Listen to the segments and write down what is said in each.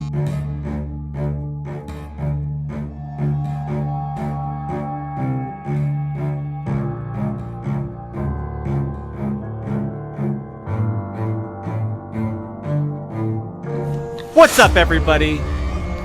What's up, everybody?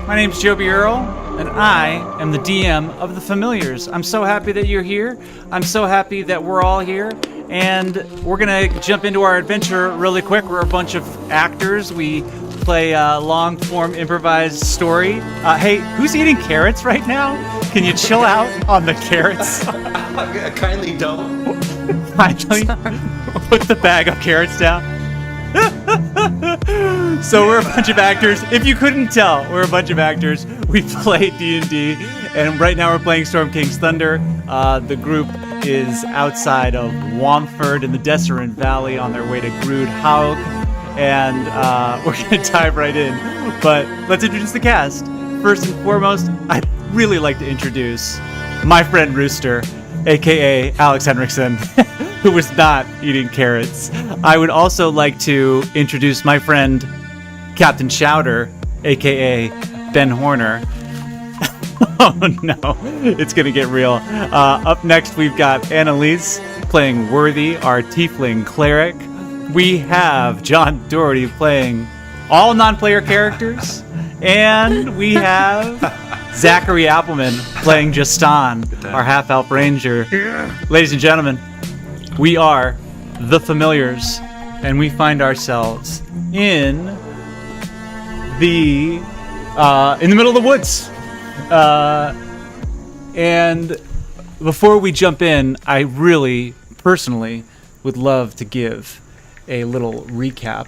My name's Joby Earl, and I am the DM of The Familiars. I'm so happy that you're here. I'm so happy that we're all here, and we're gonna jump into our adventure really quick. We're a bunch of actors. We play a long-form improvised story. Hey, who's eating carrots right now? Can you chill out on the carrots? Kindly don't. Finally, put the bag of carrots down. So we're a bunch of actors. If you couldn't tell, we're a bunch of actors. We play D&D, and right now we're playing Storm King's Thunder. The group is outside of Wamford in the Desserin Valley on their way to Grudhaug, and we're going to dive right in. But let's introduce the cast. First and foremost, I'd really like to introduce my friend Rooster, a.k.a. Alex Henriksen, who was not eating carrots. I would also like to introduce my friend Captain Chowder, a.k.a. Ben Horner. Oh no, it's gonna get real. Up next, we've got Annalise playing Worthy, our tiefling cleric. We have John Doherty playing all non-player characters. And we have Zachary Appleman playing Jestán, our half-elf ranger. Ladies and gentlemen, we are The Familiars, and we find ourselves in the middle of the woods. And before we jump in, I really, personally, would love to give a little recap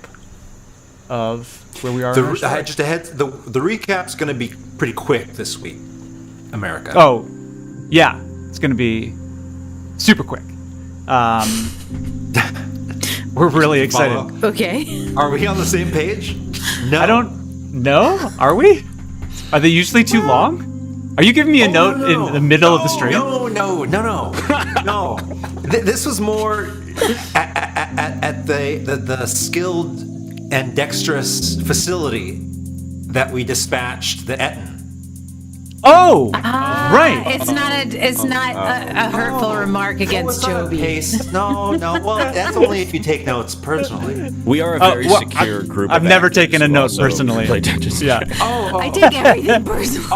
of where we are. Just ahead, the recap's going to be pretty quick this week, America. Oh, yeah, it's going to be super quick. We're really excited. Okay. Are we on the same page? No. I don't know. Are we? Are they usually too long? Are you giving me a note in the middle of the stream? No. This was more at the skilled and dexterous facility that we dispatched the Etten. Oh, right. It's not a hurtful remark against Joby. No. Well, that's only if you take notes personally. We are a very secure group. I've never taken a note personally. Yeah. I take everything personally.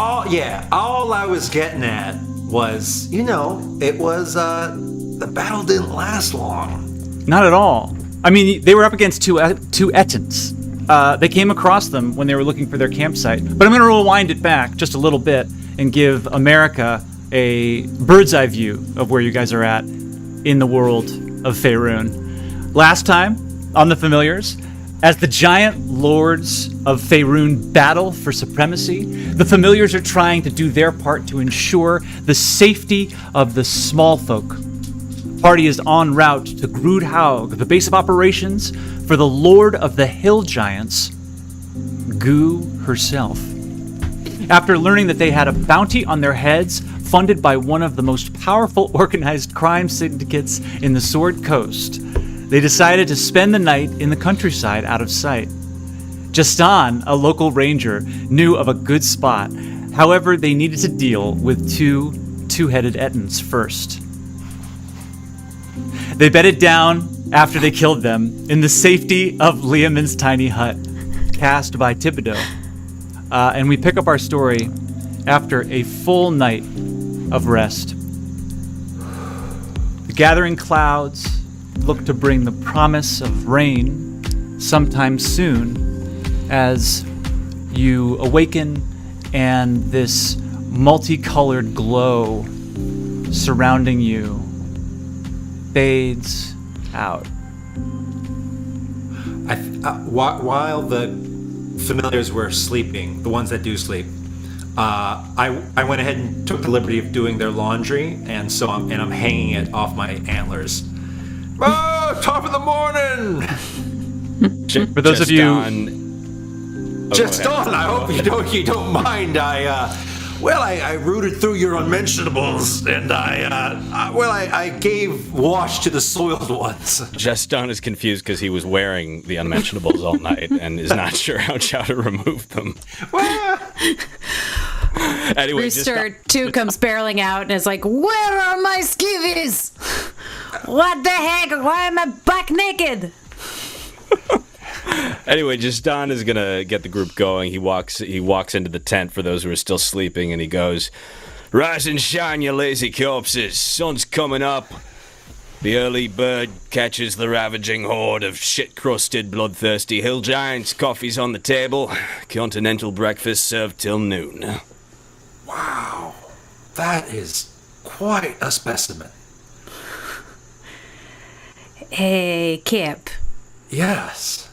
All I was getting at was, it was the battle didn't last long. Not at all. I mean, they were up against two Ettins. They came across them when they were looking for their campsite. But I'm going to rewind it back just a little bit and give America a bird's eye view of where you guys are at in the world of Faerun. Last time on The Familiars, as the giant lords of Faerun battle for supremacy, the Familiars are trying to do their part to ensure the safety of the small folk. Party is en route to Grudhaug, the base of operations for the Lord of the Hill Giants, Goo herself. After learning that they had a bounty on their heads funded by one of the most powerful organized crime syndicates in the Sword Coast, they decided to spend the night in the countryside out of sight. Jestán, a local ranger, knew of a good spot. However, they needed to deal with two-headed Ettins first. They bedded down after they killed them in the safety of Liamon's tiny hut, cast by Thibodeau. And we pick up our story after a full night of rest. The gathering clouds look to bring the promise of rain sometime soon as you awaken and this multicolored glow surrounding you fades out. While the familiars were sleeping, the ones that do sleep, I went ahead and took the liberty of doing their laundry, and I'm hanging it off my antlers. Oh, top of the morning! For those of you, Jestán, I hope you don't mind. Well, I rooted through your unmentionables, and I gave wash to the soiled ones. Jestán is confused because he was wearing the unmentionables all night and is not sure how to remove them. Anyway, Rooster 2 comes barreling out and is like, "Where are my skivvies? What the heck? Why am I back naked?" Anyway, Jestán is gonna get the group going. He walks into the tent for those who are still sleeping, and he goes, "Rise and shine, you lazy corpses! Sun's coming up. The early bird catches the ravaging horde of shit-crusted, bloodthirsty hill giants. Coffee's on the table. Continental breakfast served till noon." Wow, that is quite a specimen. Hey, Kip. Yes.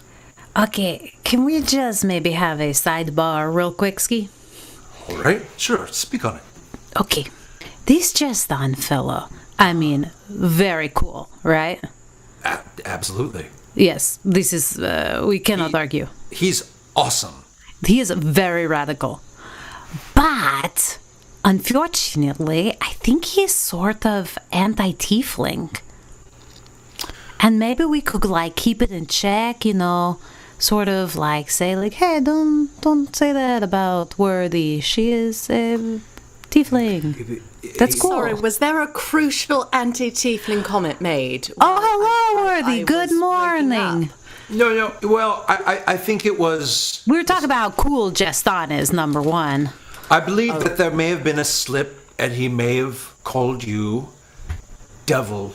Okay, can we just maybe have a sidebar real quick, Ski? All right, sure, speak on it. Okay, this Jestán fellow, I mean, very cool, right? Absolutely. Yes, this is, we cannot argue. He's awesome. He is very radical. But, unfortunately, I think he's sort of anti-tiefling. And maybe we could, like, keep it in check, you know, sort of, like, say, like, "Hey, don't say that about Worthy. She is a tiefling." That's cool. Sorry, was there a crucial anti-tiefling comment made? Oh, hello, Worthy. Good morning. No, well, I think it was... We were talking about how cool Jestán is, number one. I believe that there may have been a slip, and he may have called you devil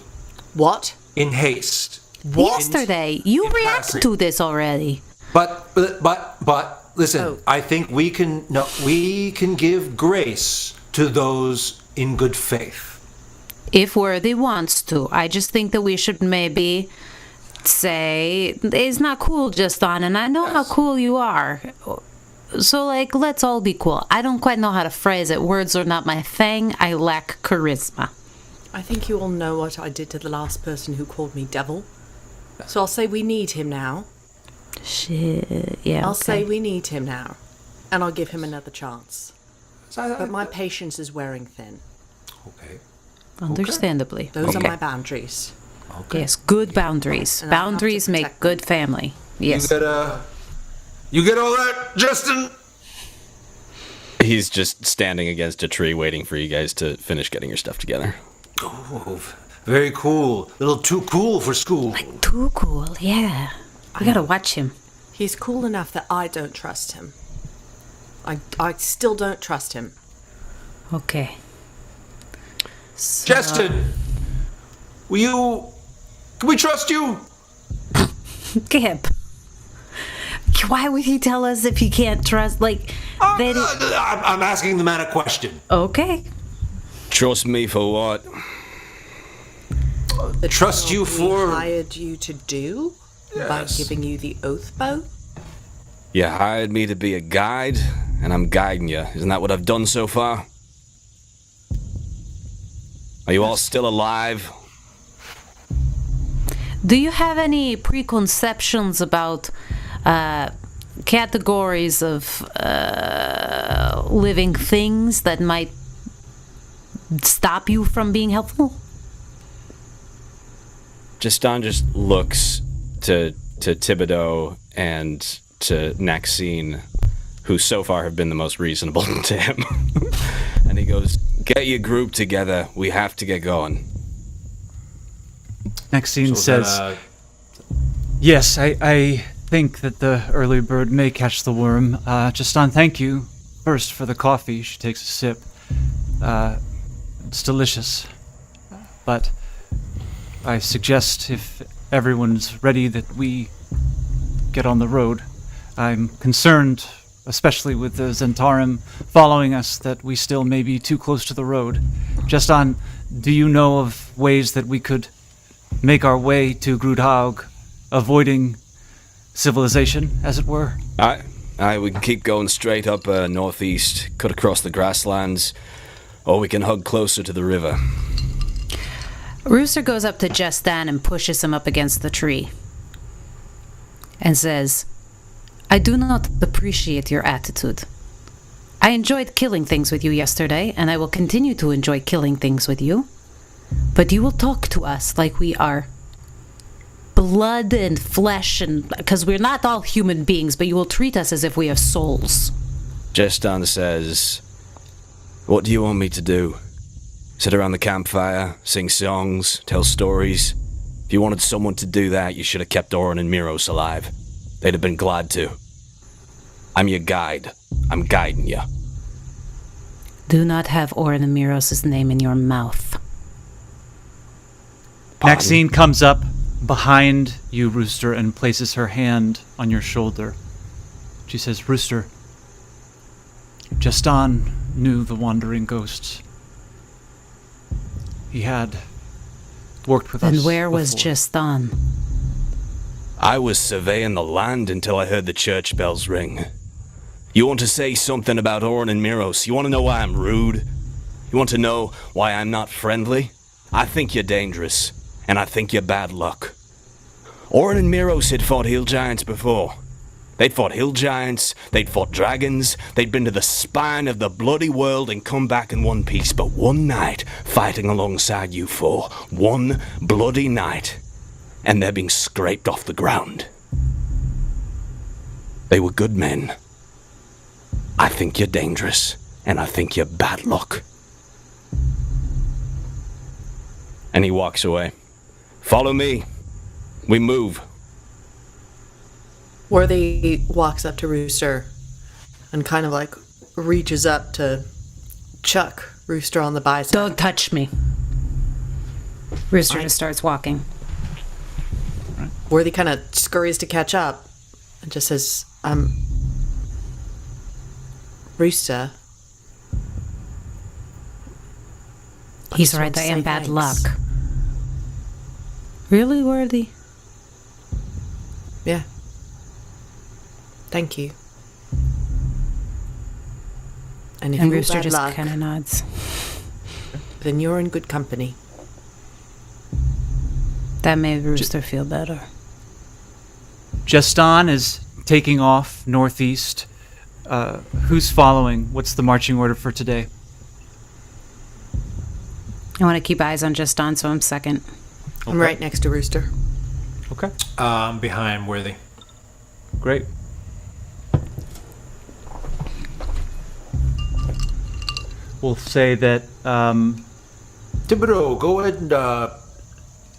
What? in haste. Yesterday, you reacted to this already. But listen, I think we can give grace to those in good faith. If Worthy wants to. I just think that we should maybe say, "It's not cool, Jestán, and I know how cool you are. So, like, let's all be cool." I don't quite know how to phrase it. Words are not my thing. I lack charisma. I think you all know what I did to the last person who called me devil. So I'll say we need him now. Shit, yeah, I'll okay. say we need him now. And I'll give him another chance. But my patience is wearing thin. Okay. Understandably. Those are Okay. my boundaries. Okay. Yes, good boundaries. And I have to Boundaries make protect good family. Yes. You get all that, Justin? He's just standing against a tree waiting for you guys to finish getting your stuff together. Oh, very cool. A little too cool for school. Too cool, yeah. We gotta watch him. He's cool enough that I don't trust him. I still don't trust him. Okay. So, Justin, can we trust you? Kip. Why would he tell us if he can't trust, like, I'm asking the man a question. Okay. Trust me for what? The Trust job you we for- hired you to do? By Yes. giving you the oath bow? You hired me to be a guide, and I'm guiding you. Isn't that what I've done so far? Are you all still alive? Do you have any preconceptions about categories of living things that might stop you from being helpful? Jestán just looks to Thibodeau and to Maxine, who so far have been the most reasonable to him. And he goes, "Get your group together. We have to get going." Maxine So says, then, "Yes, I think that the early bird may catch the worm. Jestán, thank you first for the coffee." She takes a sip. It's delicious. But I suggest if everyone's ready that we get on the road. I'm concerned, especially with the Zentarim following us, that we still may be too close to the road. Jestán, do you know of ways that we could make our way to Grudhaug, avoiding civilization, as it were? Aye, we can keep going straight up northeast, cut across the grasslands, or we can hug closer to the river. Rooster goes up to Jestán and pushes him up against the tree and says, "I do not appreciate your attitude. I enjoyed killing things with you yesterday, and I will continue to enjoy killing things with you. But you will talk to us like we are blood and flesh, and because we're not all human beings, but you will treat us as if we have souls. Jestán says, "What do you want me to do? Sit around the campfire, sing songs, tell stories? If you wanted someone to do that, you should have kept Oren and Miros alive. They'd have been glad to. I'm your guide. I'm guiding you." Do not have Oren and Miros' name in your mouth. Maxine comes up behind you, Rooster, and places her hand on your shoulder. She says, "Rooster, Jestán knew the wandering ghosts. He had worked with us. And where was before. Jestán? I was surveying the land until I heard the church bells ring. You want to say something about Oren and Miros? You want to know why I'm rude? You want to know why I'm not friendly? I think you're dangerous, and I think you're bad luck. Oren and Miros had fought hill giants before. They'd fought hill giants, they'd fought dragons, they'd been to the spine of the bloody world and come back in one piece. But one night, fighting alongside you four, one bloody night, and they're being scraped off the ground. They were good men. I think you're dangerous, and I think you're bad luck." And he walks away. "Follow me. We move." Worthy walks up to Rooster and kind of like reaches up to chuck Rooster on the bicep. Don't touch me. Rooster just starts walking. Worthy kind of scurries to catch up and just says, Rooster. He's just right, want to I am say bad thanks. luck. Really, Worthy? Yeah. Thank you. And if And you're Rooster bad just luck, kind of nods. then you're in good company. That made Rooster feel better. Jestán is taking off northeast. Who's following? What's the marching order for today? I want to keep eyes on Jestán, so I'm second. I'm right next to Rooster. Okay, Behind Worthy. great. We'll say that Thibodeau, go ahead and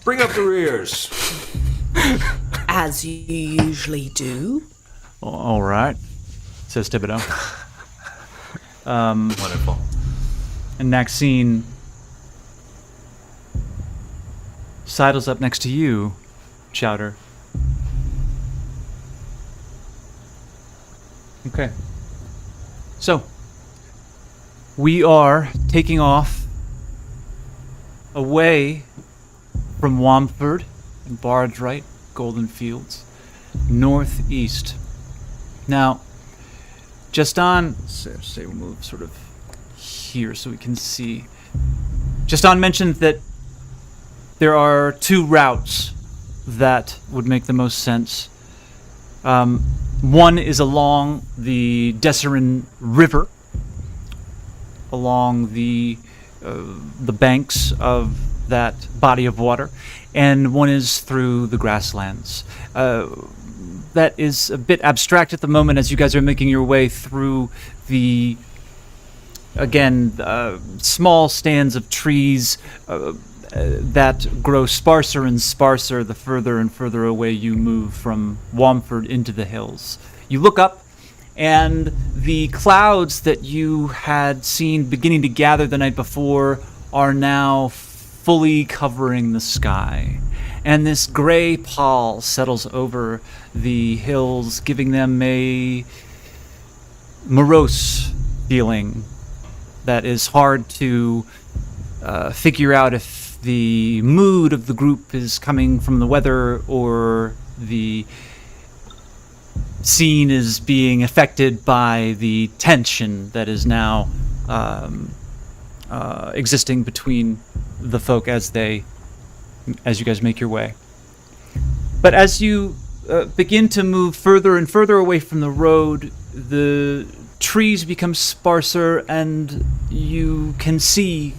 bring up the rears. As you usually do. all right, says Thibodeau. Wonderful. And Maxine sidles up next to you, Chowder. Okay. So, we are taking off away from Wamford and Bardright, Golden Fields, northeast. Now, Jestán, say we'll move sort of here so we can see. Jestán mentioned that there are two routes that would make the most sense. One is along the Desserin River, along the banks of that body of water, and one is through the grasslands. That is a bit abstract at the moment as you guys are making your way through the, again, small stands of trees that grow sparser and sparser the further and further away you move from Wamford into the hills. You look up, and the clouds that you had seen beginning to gather the night before are now fully covering the sky. And this gray pall settles over the hills, giving them a morose feeling that is hard to figure out if the mood of the group is coming from the weather or the scene is being affected by the tension that is now existing between the folk as you guys make your way. But as you begin to move further and further away from the road, the trees become sparser and you can see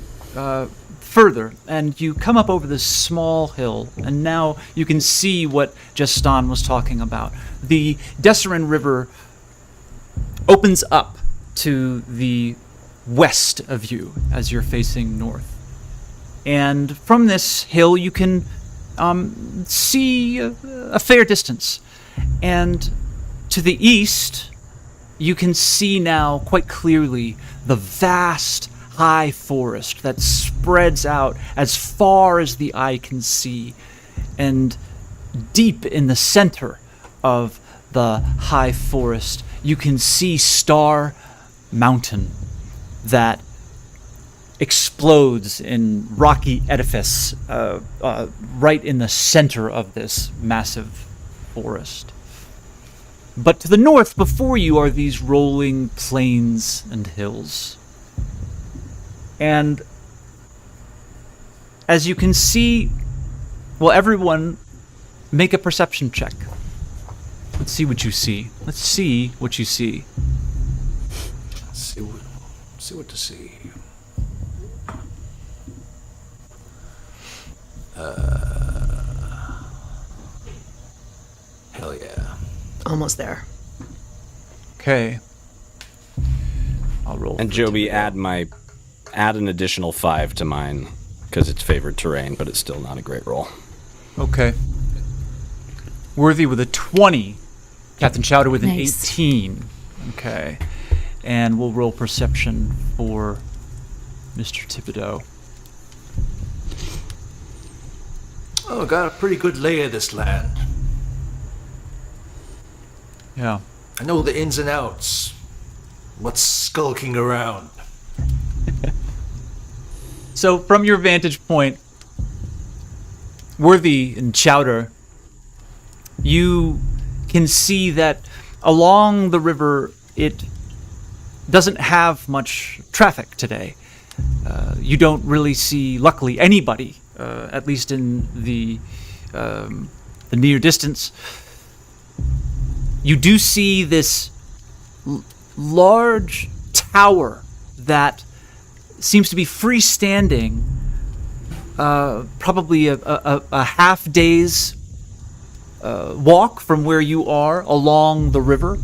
further, and you come up over this small hill, and now you can see what Jestán was talking about. The Desserin River opens up to the west of you as you're facing north. And from this hill you can see a fair distance. And to the east, you can see now quite clearly the vast high forest that spreads out as far as the eye can see. And deep in the center of the high forest, you can see Star Mountain that explodes in rocky edifice right in the center of this massive forest. But to the north, before you, are these rolling plains and hills. And as you can see, well, everyone make a perception check. Let's see what you see. Let's see what you see. See what to see. Hell yeah. Almost there. Okay. I'll roll. And for Joby, Thibodeau. add an additional 5 to mine, because it's favored terrain, but it's still not a great roll. Okay. Worthy with a 20. Captain Chowder with an Nice. 18. Okay. And we'll roll perception for Mr. Thibodeau. Oh, got a pretty good lay of this land. Yeah. I know the ins and outs. What's skulking around? So from your vantage point, Worthy and Chowder, you can see that along the river it doesn't have much traffic today. You don't really see, luckily, anybody, at least in the near distance. You do see this large tower that seems to be freestanding, probably a half day's walk from where you are along the river.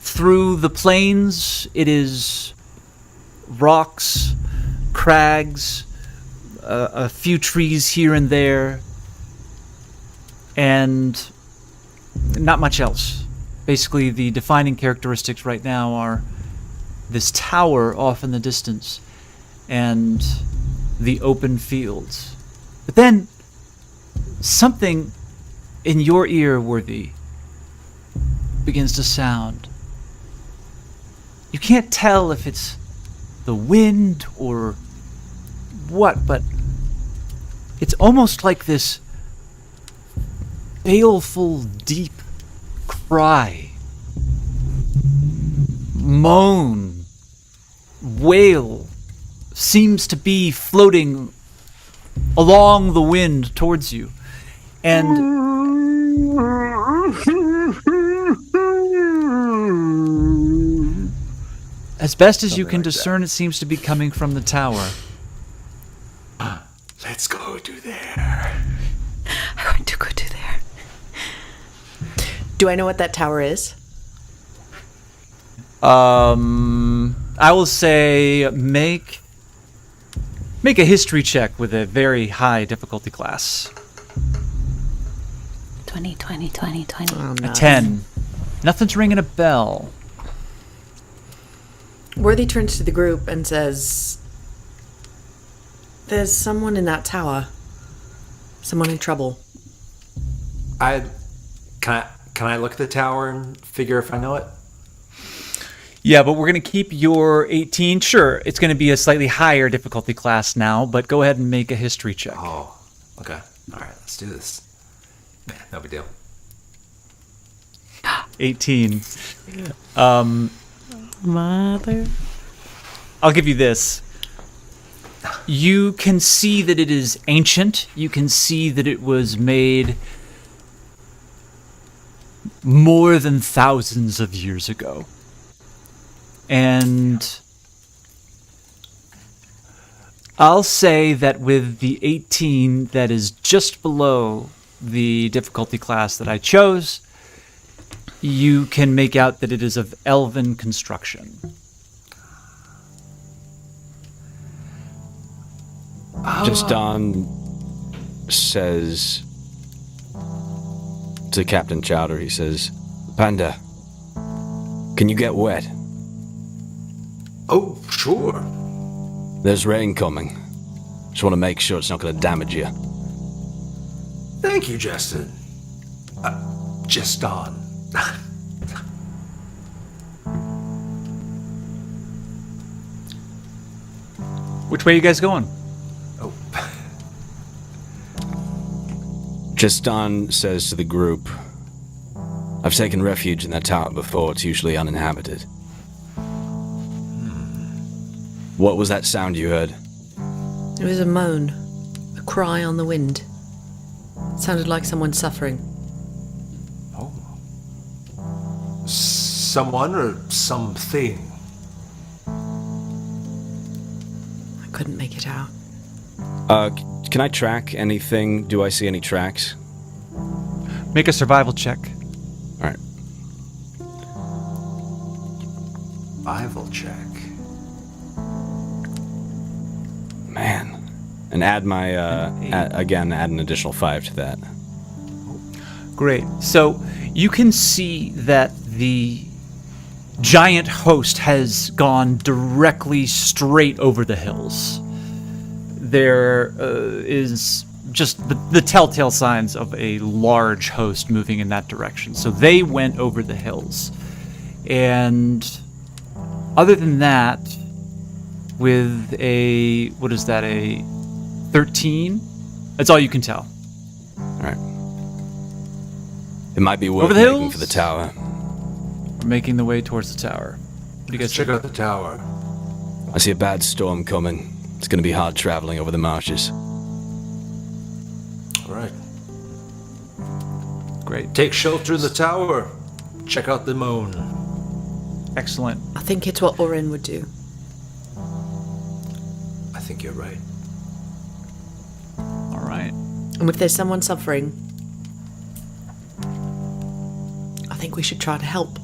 Through the plains, it is rocks, crags, a few trees here and there, and not much else. Basically, the defining characteristics right now are this tower off in the distance and the open fields. But then, something in your ear, Worthy, begins to sound. You can't tell if it's the wind or what, but it's almost like this baleful, deep cry, moan, wail, seems to be floating along the wind towards you. And as best as you can discern, it seems to be coming from the tower. Let's go to there. I want to go to there. Do I know what that tower is? I will say make a history check with a very high difficulty class. 20, 20, 20, 20. Oh, A no. 10. Nothing's ringing a bell. Worthy turns to the group and says, "There's someone in that tower. Someone in trouble." Can I look at the tower and figure if I know it? Yeah, but we're going to keep your 18. Sure, it's going to be a slightly higher difficulty class now, but go ahead and make a history check. Oh, okay. All right, let's do this. No big deal. 18. Mother. I'll give you this. You can see that it is ancient. You can see that it was made more than thousands of years ago. And I'll say that with the 18 that is just below the difficulty class that I chose, you can make out that it is of elven construction. Jestán says to Captain Chowder, he says, Panda, can you get wet? Oh, sure. There's rain coming. Just want to make sure it's not going to damage you. Thank you, Jestán. Jestán. Which way are you guys going? Oh. Jestán says to the group, I've taken refuge in that tower before. It's usually uninhabited. What was that sound you heard? It was a moan, a cry on the wind. It sounded like someone suffering. Oh. Someone or something? I couldn't make it out. Can I track anything? Do I see any tracks? Make a survival check. All right. Survival check. Man. And add my, add an additional 5 to that. Great. So you can see that the giant host has gone directly straight over the hills. There is just the telltale signs of a large host moving in that direction. So they went over the hills. And other than that, with a, what is that, a 13? That's all you can tell. All right. It might be worth Over the making hills? for the tower. We're making the way towards the tower. What do you guys Check think? out the tower. I see a bad storm coming. It's going to be hard traveling over the marshes. All right. Great. Take shelter in the tower. Check out the moan. Excellent. I think it's what Orin would do. I think you're right. All right. And if there's someone suffering, I think we should try to help.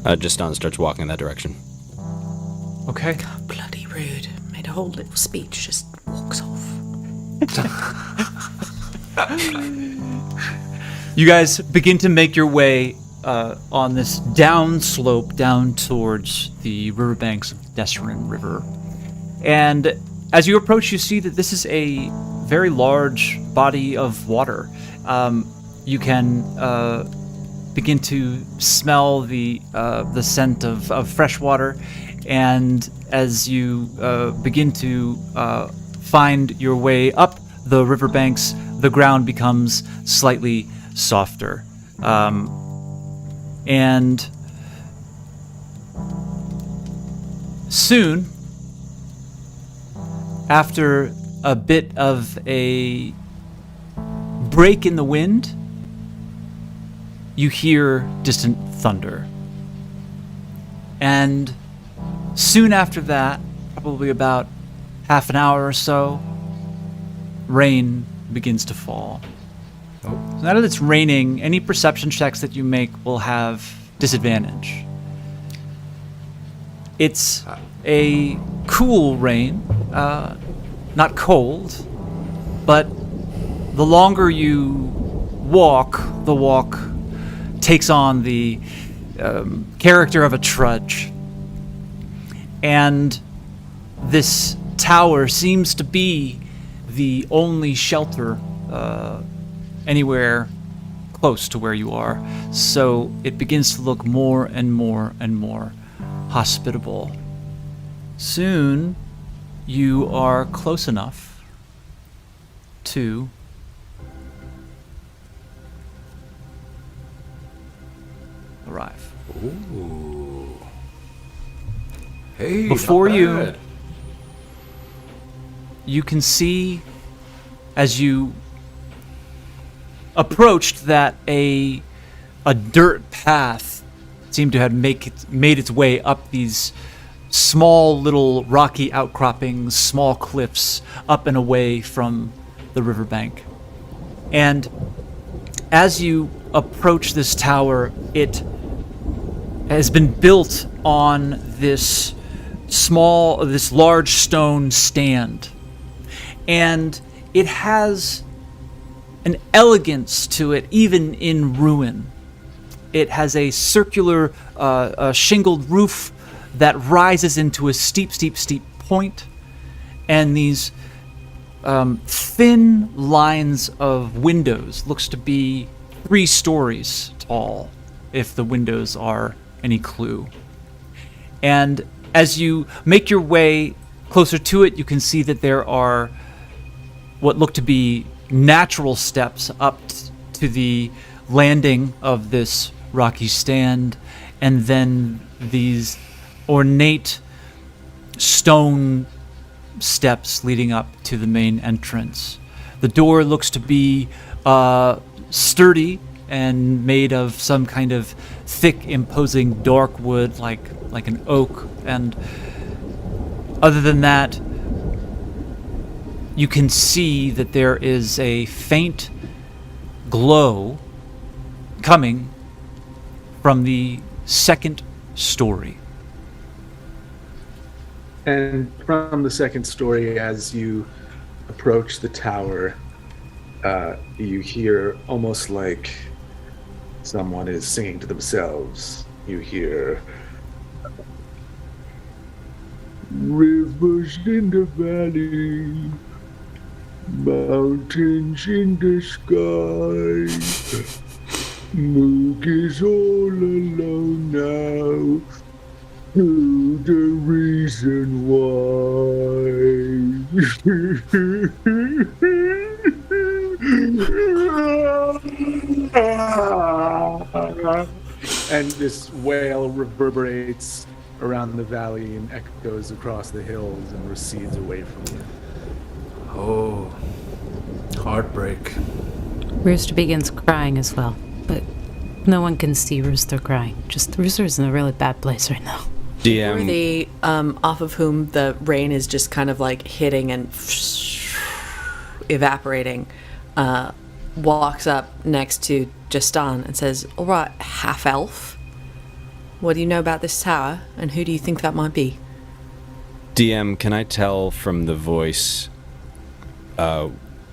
Jestán starts walking in that direction. Okay. God, bloody rude. Made a whole little speech, just walks off. You guys begin to make your way on this down slope down towards the riverbanks of the Jestán River. And as you approach, you see that this is a very large body of water. You can begin to smell the scent of fresh water, and as you begin to find your way up the riverbanks, the ground becomes slightly softer. And soon, after a bit of a break in the wind, you hear distant thunder. And soon after that, probably about half an hour or so, rain begins to fall. So now that it's raining, any perception checks that you make will have disadvantage. It's a cool rain, not cold, but the longer you walk, the walk takes on the character of a trudge. And this tower seems to be the only shelter anywhere close to where you are. So it begins to look more and more and more hospitable. Soon you are close enough to arrive. Ooh. Hey, Before not you- bad. You can see as you approached that a dirt path seemed to have made its way up these small little rocky outcroppings, small cliffs, up and away from the riverbank. And as you approach this tower, it has been built on this large stone stand. And it has an elegance to it, even in ruin. It has a circular shingled roof that rises into a steep point, and these thin lines of windows, looks to be 3 stories tall, if the windows are any clue. And as you make your way closer to it, you can see that there are what look to be natural steps up to the landing of this rocky stand, and then these ornate stone steps leading up to the main entrance. The door looks to be sturdy and made of some kind of thick, imposing dark wood, like an oak. And other than that, you can see that there is a faint glow coming from the second story. And from the second story, as you approach the tower, you hear almost like someone is singing to themselves. You hear rivers in the valley, mountains in the sky. Moog is all alone now. To the reason why. And this wail reverberates around the valley and echoes across the hills and recedes away from you. Oh, heartbreak. Rooster begins crying as well, but no one can see Rooster crying. Just Rooster's in a really bad place right now. DM. The off of whom the rain is just kind of like hitting and evaporating, walks up next to Jestán and says, "All right, half elf, what do you know about this tower, and who do you think that might be?" DM, can I tell from the voice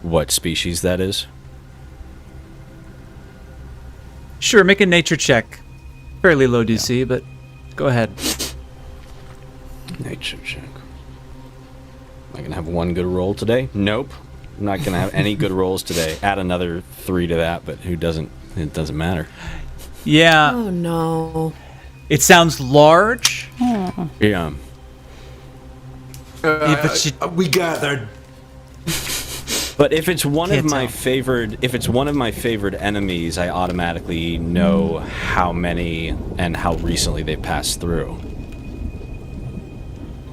what species that is? Sure, make a nature check. Fairly low DC, but go ahead. Nature check. Am I going to have one good roll today? Nope. I'm not going to have any good rolls today. Add another 3 to that, but it doesn't matter. Yeah. Oh no. It sounds large. Yeah. We gathered. But if it's one of Can't my tell. favored enemies, I automatically know how many and how recently they passed through.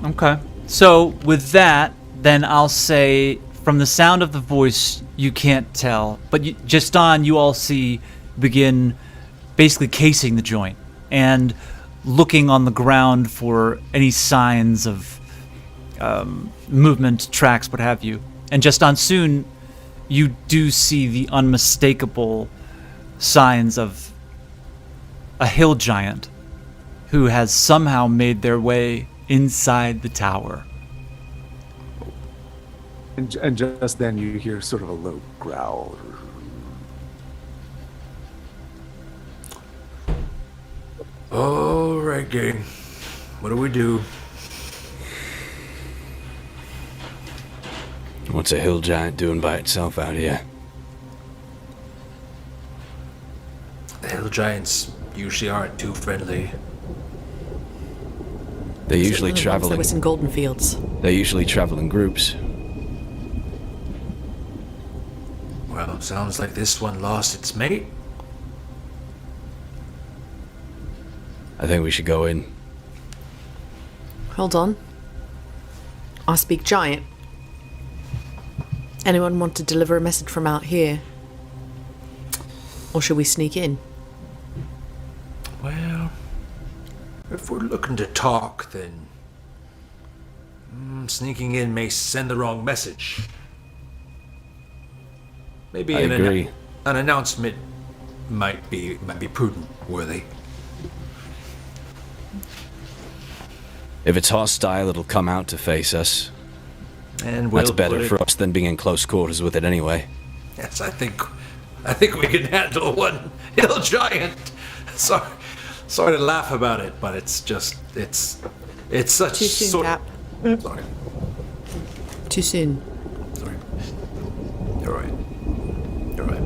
Okay. So with that, then I'll say, from the sound of the voice, you can't tell. But Jestán, you all see, begin basically casing the joint and looking on the ground for any signs of movement, tracks, what have you. And Jestán, soon you do see the unmistakable signs of a hill giant who has somehow made their way inside the tower. And just then you hear sort of a low growl. All right, gang. What do we do? What's a hill giant doing by itself out here? The hill giants usually aren't too friendly. They usually One of the ones travel that was in in, Golden Fields. they usually travel in groups. Well, sounds like this one lost its mate. I think we should go in. Hold on. I speak giant. Anyone want to deliver a message from out here? Or should we sneak in? Well, if we're looking to talk, then sneaking in may send the wrong message. Maybe I agree. An announcement might be prudent, worthy. If it's hostile, it'll come out to face us. And we'll That's better put it- for us than being in close quarters with it anyway. Yes, I think we can handle one hill giant. Sorry to laugh about it, but it's such Too soon, sort. Cap. Sorry, Too soon. sorry. You're right. You're right.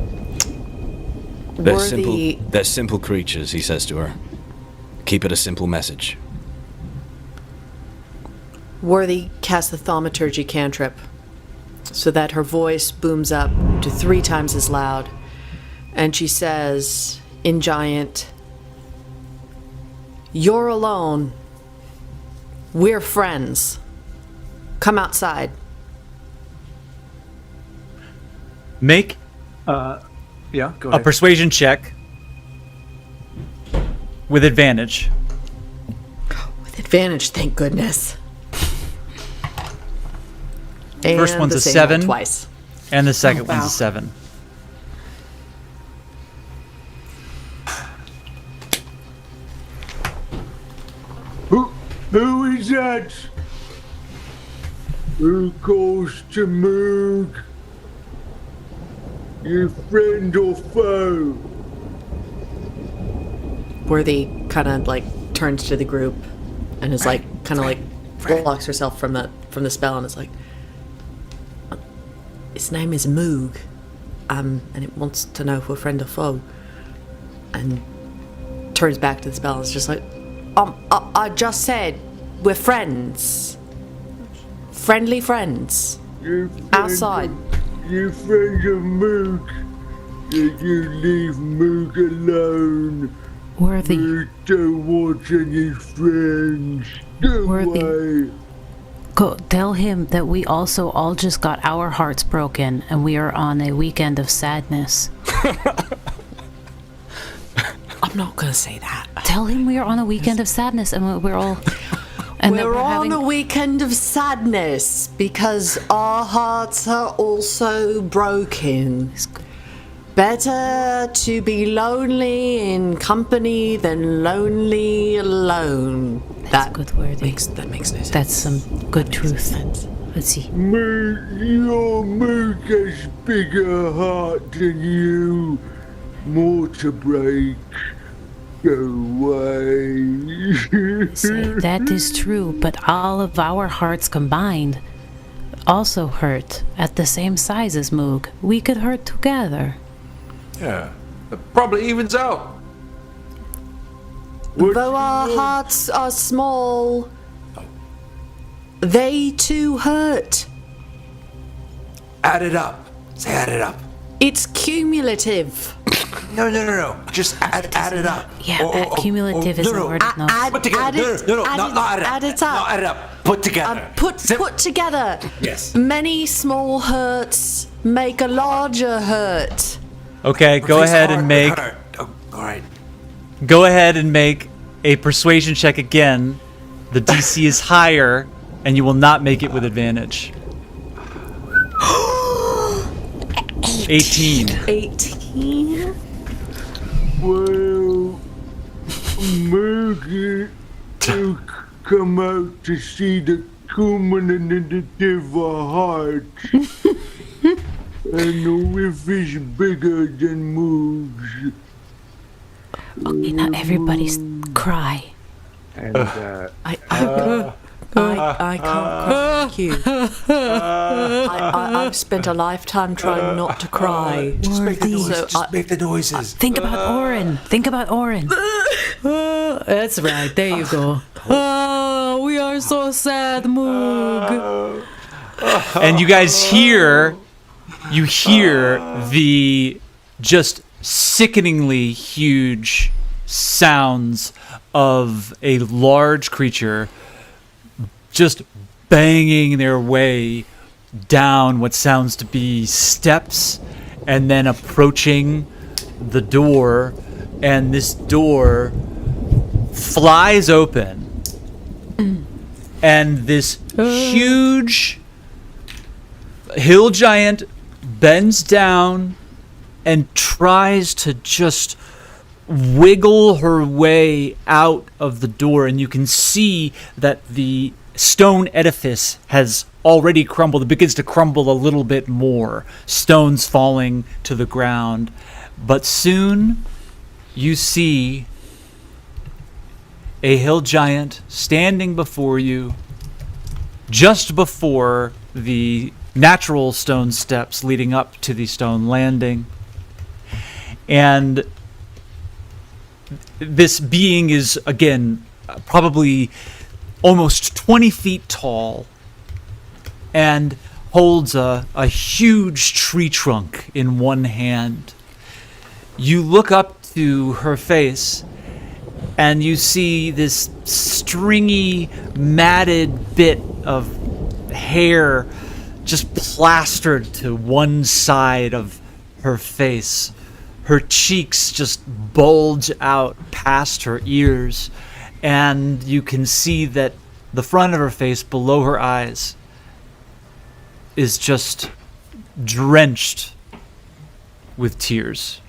They're simple creatures, he says to her. Keep it a simple message. Worthy casts the thaumaturgy cantrip so that her voice booms up to 3 times as loud. And she says, in giant, "You're alone. We're friends. Come outside." Make Yeah, go a ahead. persuasion check with advantage. With advantage, thank goodness. First And one's the a same 7. roll twice. And the second wow. one's a 7. Who is that? Who calls to Moog? Your friend or foe? Worthy kind of like turns to the group and is like kind of like blocks herself from the spell and is like, "Its name is Moog, and it wants to know if we're friend or foe." And turns back to the spell and is just like, I just said we're friends, friendly friends, Your friend outside." Your friend of Moog. Did you leave Moog alone? Worthy. We don't want any friends. Go Worthy. away. Go tell him that we also all just got our hearts broken and we are on a weekend of sadness. I'm not gonna say that. Tell him we are on a weekend of sadness and we're all. And that We're on having, a weekend of sadness because our hearts are also broken. Better to be lonely in company than lonely alone. That's good wording. That makes no sense. That's some good truth. Let's see. Your Moog has bigger heart than you. More to break. Go away. Say, that is true, but all of our hearts combined also hurt at the same size as Moog. We could hurt together. Yeah, it probably evens out. Though our hearts are small, they too hurt. Add it up. Say add it up. It's cumulative. No. Just add it up. Yeah, cumulative is the word. No. Put together. Not add it up. Add it up. Not add it up. Put together. Put together. Yes. Many small hurts make a larger hurt. Okay, go Replace ahead heart and with make heart. Oh, all right. go ahead and make a persuasion check again. The DC is higher, and you will not make it with advantage. 18. 18. Well, Moog to come out to see the cumulative heart. And the whiff is bigger than Moog's. Okay, now everybody's cry. And I can't cry you. I've spent a lifetime trying not to cry. Just make the noises. So Just make the noises. Think about Orin. Think about Orin. That's right. There you go. Oh, we are so sad, Moog. And you guys hear the just sickeningly huge sounds of a large creature just banging their way down what sounds to be steps and then approaching the door, and this door flies open. And this huge hill giant bends down and tries to just wiggle her way out of the door, and you can see that the stone edifice has already crumbled. It begins to crumble a little bit more, stones falling to the ground. But soon you see a hill giant standing before you, just before the natural stone steps leading up to the stone landing. And this being is, again, probably almost 20 feet tall and holds a huge tree trunk in one hand. You look up to her face and you see this stringy, matted bit of hair just plastered to one side of her face. Her cheeks just bulge out past her ears, and you can see that the front of her face, below her eyes, is just drenched with tears.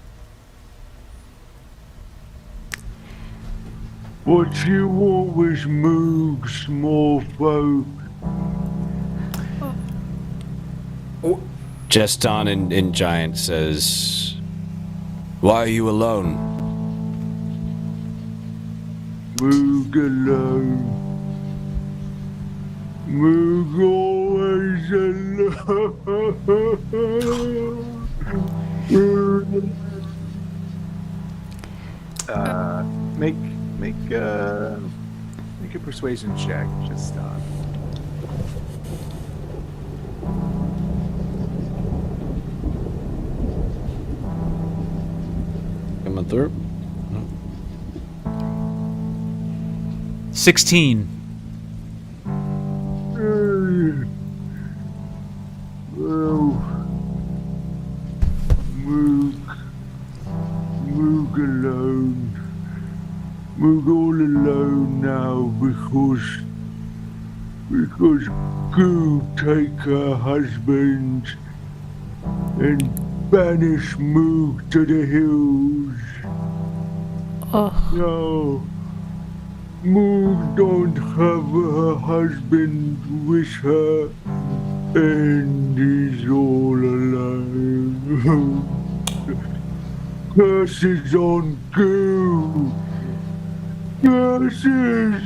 What you want with Moog, small folk? Jestán in Giant says, "Why are you alone?" Moog alone. Moog always alone. Make a persuasion check. Just stop. Coming through. 16. Well, Moog alone. Moog all alone now because Goo take her husband and banish Moog to the hills. Oh, No, Moog don't have her husband with her, and he's all alone. Curses on Goo. Curses.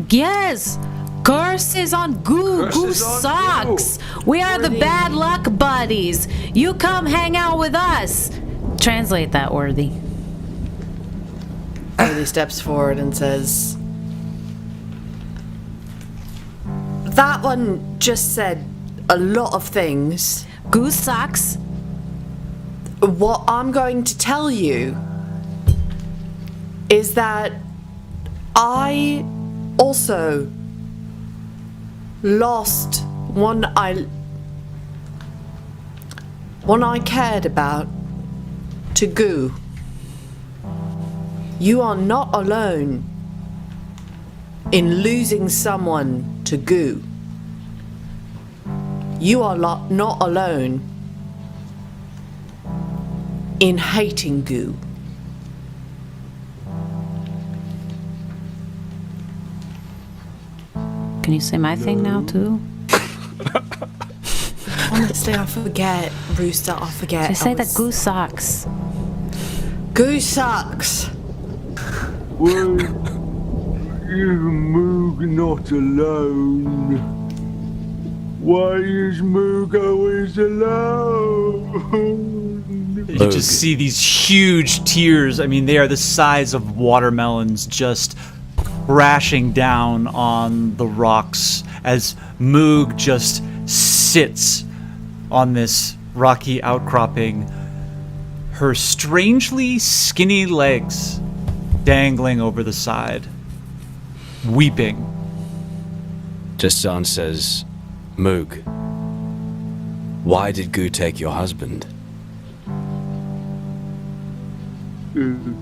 yes! Curses on Goo. Goo sucks. We are the bad luck buddies. You come hang out with us. Translate that, Worthy. Worthy steps forward and says, "That one just said a lot of things. Goo sucks. What I'm going to tell you is that I also lost one I cared about to Goo. You are not alone in losing someone to Goo. You are not alone in hating Goo. Can you say my thing now, too? Honestly, I forget, Rooster, I forget. You say that Goo sucks. Goo sucks. Well, is Moog not alone? Why is Moog always alone? You just see these huge tears. I mean, they are the size of watermelons just crashing down on the rocks as Moog just sits on this rocky outcropping, her strangely skinny legs dangling over the side, weeping. Jestán says, "Moog, Why did Goo take your husband?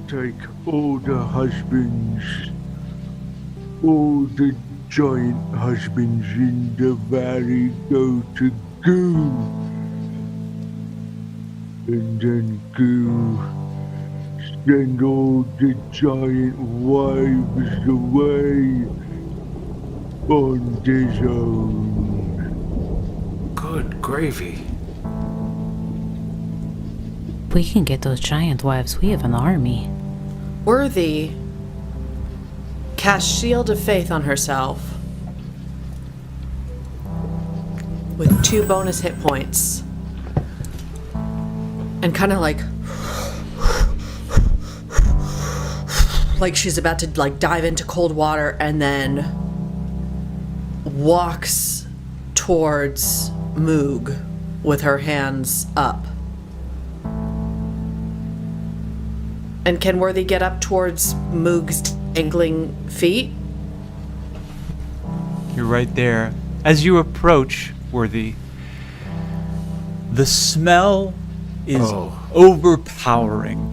Take all the husbands, all the giant husbands in the valley go to Goo. And then Goo send all the giant wives away on his own. Good gravy. We can get those giant wives. We have an army. Worthy cast Shield of Faith on herself with 2 bonus hit points. And kind of like she's about to like dive into cold water, and then walks towards Moog with her hands up. And can Worthy get up towards Moog's dangling feet? You're right there. As you approach, Worthy, the smell is overpowering.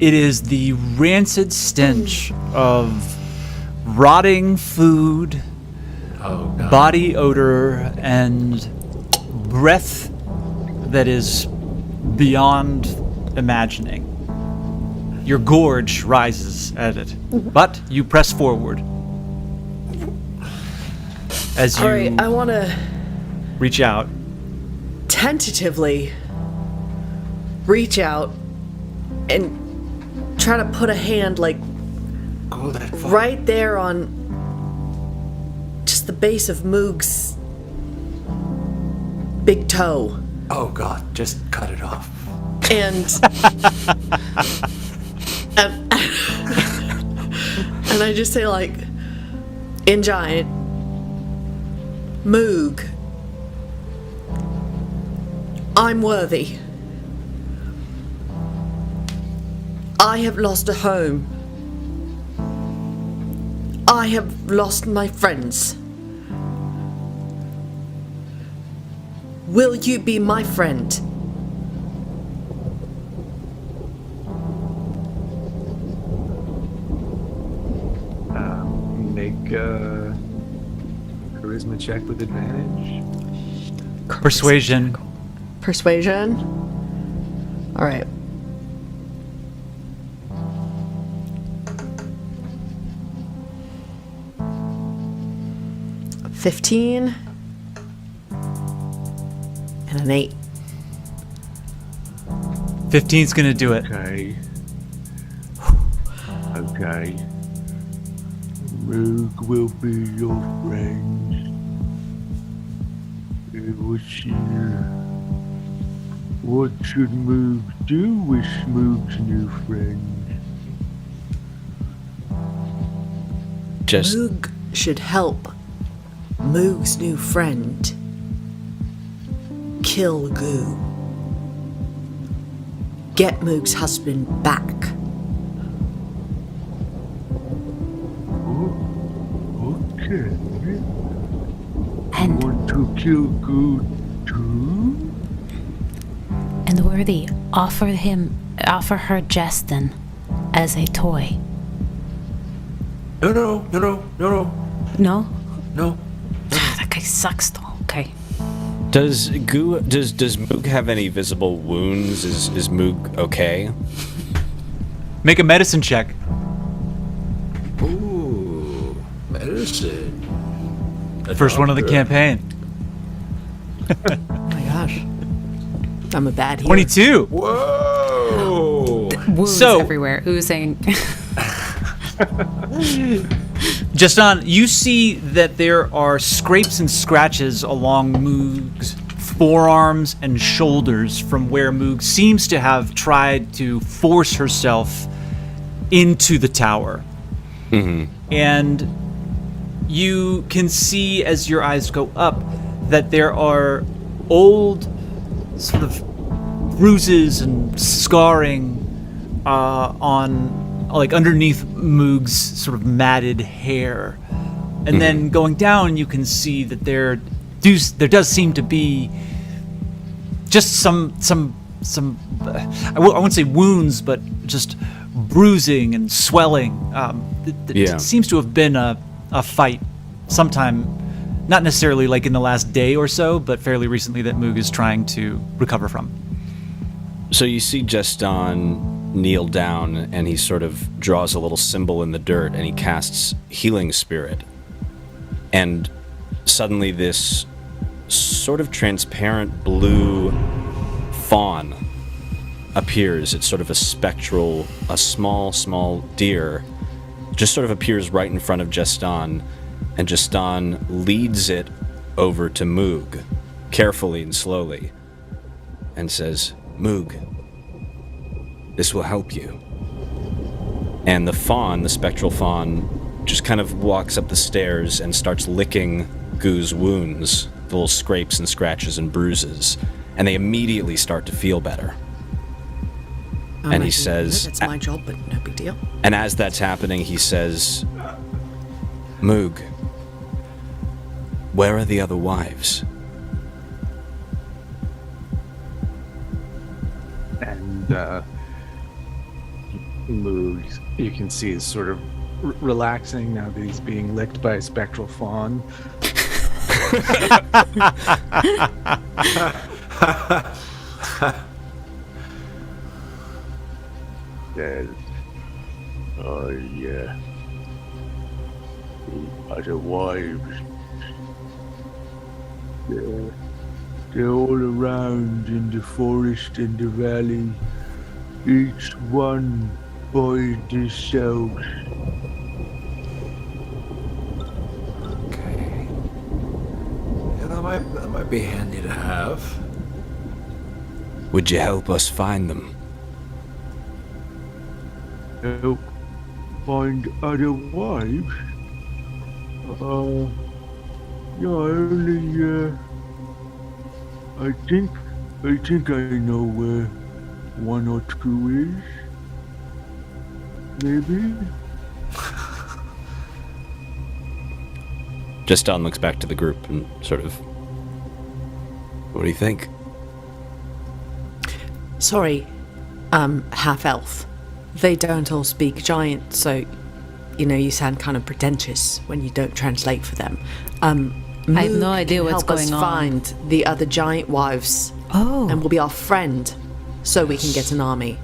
It is the rancid stench of rotting food, body odor, and breath that is beyond imagining. Your gorge rises at it, but you press forward. As you Alright, I want to reach out. tentatively reach out and try to put a hand like Go that far. right there on just the base of Moog's big toe. Oh God, just cut it off. And and I just say like in giant, Moog, I'm worthy. I have lost a home. I have lost my friends. Will you be my friend? Make a charisma check with advantage. Persuasion. Persuasion? Alright. $15 and an 8. 15's gonna do it. Okay. Okay. Moog will be your friend. What should Moog do with Moog's new friend? Just Moog should help Moog's new friend kill Goo. Get Moog's husband back. Okay. And Want to kill Goo too? Worthy, offer her Jestán as a toy. No. No? No. That guy sucks though. Okay. does Moog have any visible wounds? Is Moog okay? Make a medicine check. Ooh, medicine. A First one of the doctor. campaign. Oh my gosh. I'm a bad healer. 22. Whoa! Wounds So- everywhere, oozing. Jestán, you see that there are scrapes and scratches along Moog's forearms and shoulders from where Moog seems to have tried to force herself into the tower. And you can see as your eyes go up that there are old sort of bruises and scarring on like underneath Moog's sort of matted hair. And then going down you can see that there does seem to be just some I won't say wounds, but just bruising and swelling. It seems to have been a fight sometime, not necessarily like in the last day or so, but fairly recently that Moog is trying to recover from. So you see Jestán kneel down, and he sort of draws a little symbol in the dirt, and he casts Healing Spirit. And suddenly this sort of transparent blue fawn appears. It's sort of a spectral, a small deer, just sort of appears right in front of Jestán, and Jestán leads it over to Moog, carefully and slowly, and says, "Moog, this will help you." And the fawn, the spectral fawn, just kind of walks up the stairs and starts licking Goo's wounds, the little scrapes and scratches and bruises, and they immediately start to feel better. And he says... It's my job, but no big deal. And as that's happening, he says, "Moog, where are the other wives?" And Moog, you can see, is sort of relaxing now that he's being licked by a spectral fawn. Says, "Oh yeah, the other wives. They're all around in the forest and the valley, each one by themselves." Okay. Yeah, that might be handy to have. Would you help us find them? Help find other wives? Yeah, I think I know where one or two is. Maybe? Jestán looks back to the group and sort of, "What do you think?" Sorry, half-elf. They don't all speak giant, so, you sound kind of pretentious when you don't translate for them. I have no idea what's help us going on. find the other giant wives. Oh. And will be our friend, so we can get an army.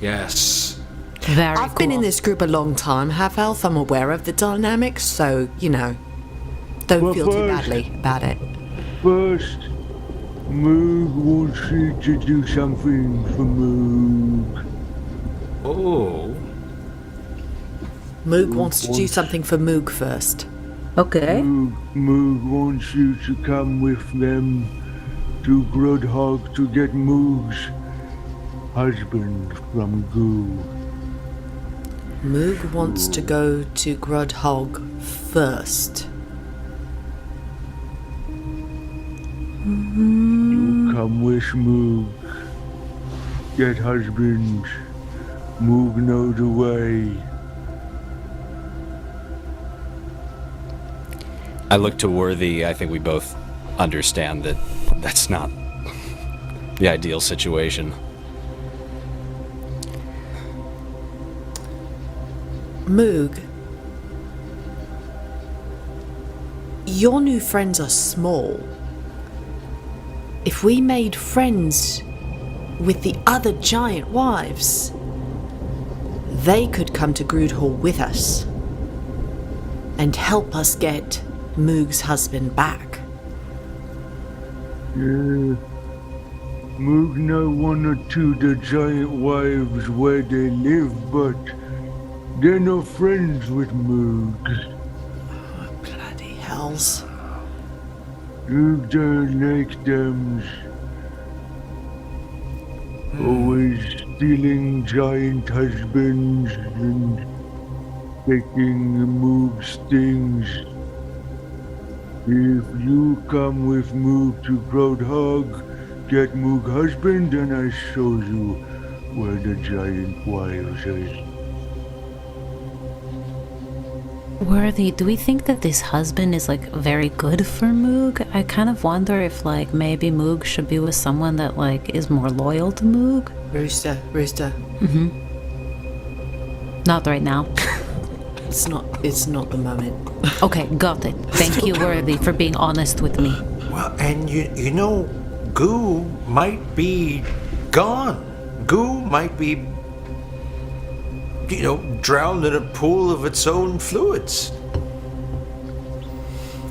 Yes. Very I've been in this group a long time, half-elf. I'm aware of the dynamics, so, don't Well, feel too first- badly about it. First, Moog wants you to do something for Moog. Oh. Moog wants to do something for Moog first. Okay. Moog wants you to come with them to Grudhog to get Moog's husband from Goo. Moog wants to go to Grudhog first. You come with Moog. Get husband. Moog know the way. I look to Worthy. I think we both understand that that's not the ideal situation. Moog, your new friends are small. If we made friends with the other giant wives, they could come to Grudhall with us and help us get Moog's husband back. Yeah. Moog know one or two the giant wives where they live, but they're no friends with Moog. Bloody hells. Moog don't like them. Always stealing giant husbands and taking Moog's things. If you come with Moog to Grudhog, get Moog husband, and I show you where the giant wives is. Worthy, do we think that this husband is like very good for Moog? I kind of wonder if like maybe Moog should be with someone that like is more loyal to Moog. Rooster. Not right now. It's not the moment. Okay, got it. Thank you, Worthy, for being honest with me. Well, and you know, Goo might be gone. Goo might be, drowned in a pool of its own fluids.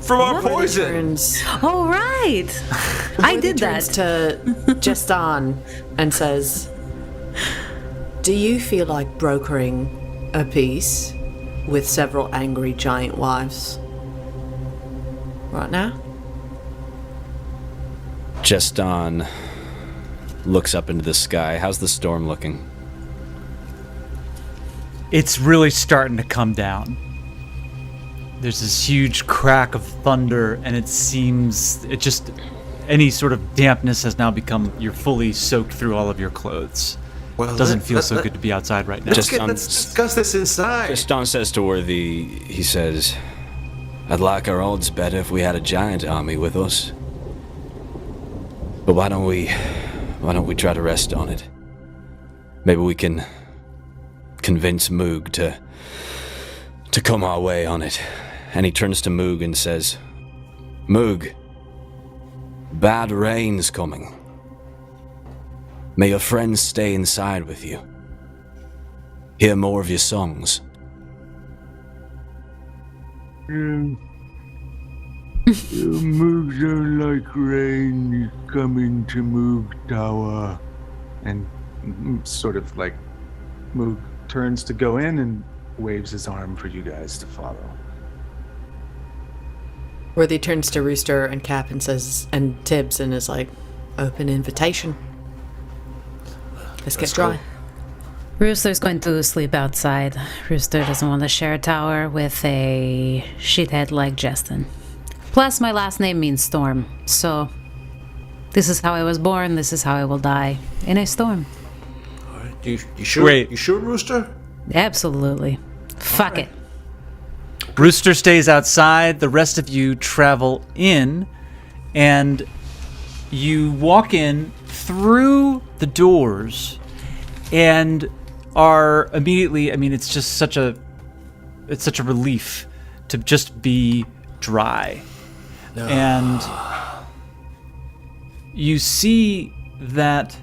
From our poison. Turns All right. I did turns that. to Jestán and says, "Do you feel like brokering a peace with several angry giant wives right now?" Jestán looks up into the sky. How's the storm looking? It's really starting to come down. There's this huge crack of thunder, and it seems any sort of dampness has now become, you're fully soaked through all of your clothes. Well, Doesn't feel so good to be outside right now. Let's discuss this inside. Jestán says to Worthy, he says, I'd like our odds better if we had a giant army with us. But why don't we try to rest on it? Maybe we can convince Moog to come our way on it. And he turns to Moog and says, Moog, bad rain's coming. May your friends stay inside with you. Hear more of your songs. Moog don't like rain. You come into Moog Tower. And sort of like Moog turns to go in and waves his arm for you guys to follow. Worthy turns to Rooster and Cap and says, and Tibbs, and is like, "Open invitation. Let's get dry." Rooster's going to sleep outside. Rooster doesn't want to share a tower with a shithead like Jestán. Plus, my last name means storm, so this is how I was born, this is how I will die, in a storm. You sure? Great. You sure, Rooster? Absolutely. Fuck it. Rooster stays outside. The rest of you travel in, and you walk in through the doors and are immediately, it's just such a relief to just be dry. And you see that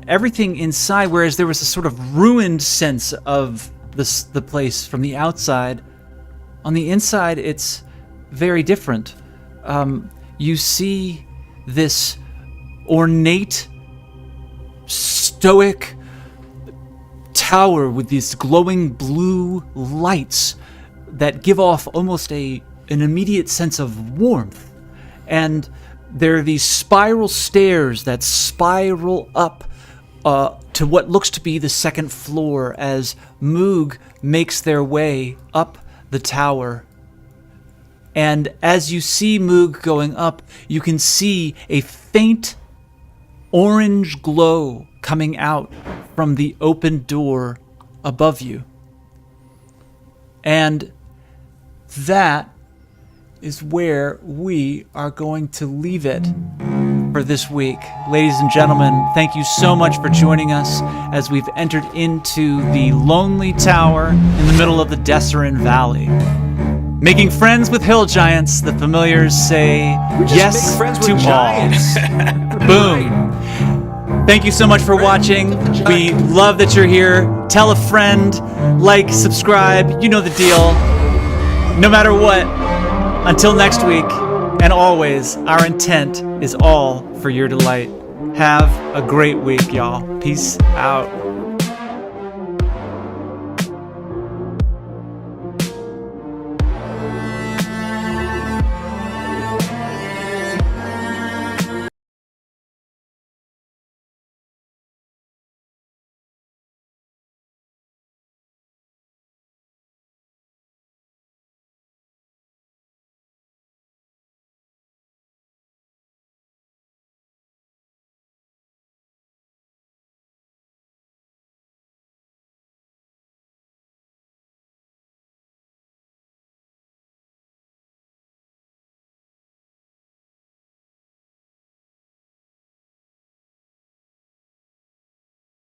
everything inside, whereas there was a sort of ruined sense of the place from the outside, on the inside it's very different. You see this ornate, stoic tower with these glowing blue lights that give off almost an immediate sense of warmth. And there are these spiral stairs that spiral up to what looks to be the second floor as Moog makes their way up the tower. And as you see Moog going up, you can see a faint orange glow coming out from the open door above you. And that is where we are going to leave it for this week. Ladies and gentlemen, thank you so much for joining us as we've entered into the lonely tower in the middle of the Desserin Valley. Making friends with hill giants, the familiars say yes make friends with to all. giants. Boom. Thank you so much for watching. We love that you're here. Tell a friend, like, subscribe, you know the deal. No matter what, until next week, and always, our intent is all for your delight. Have a great week, y'all. Peace out.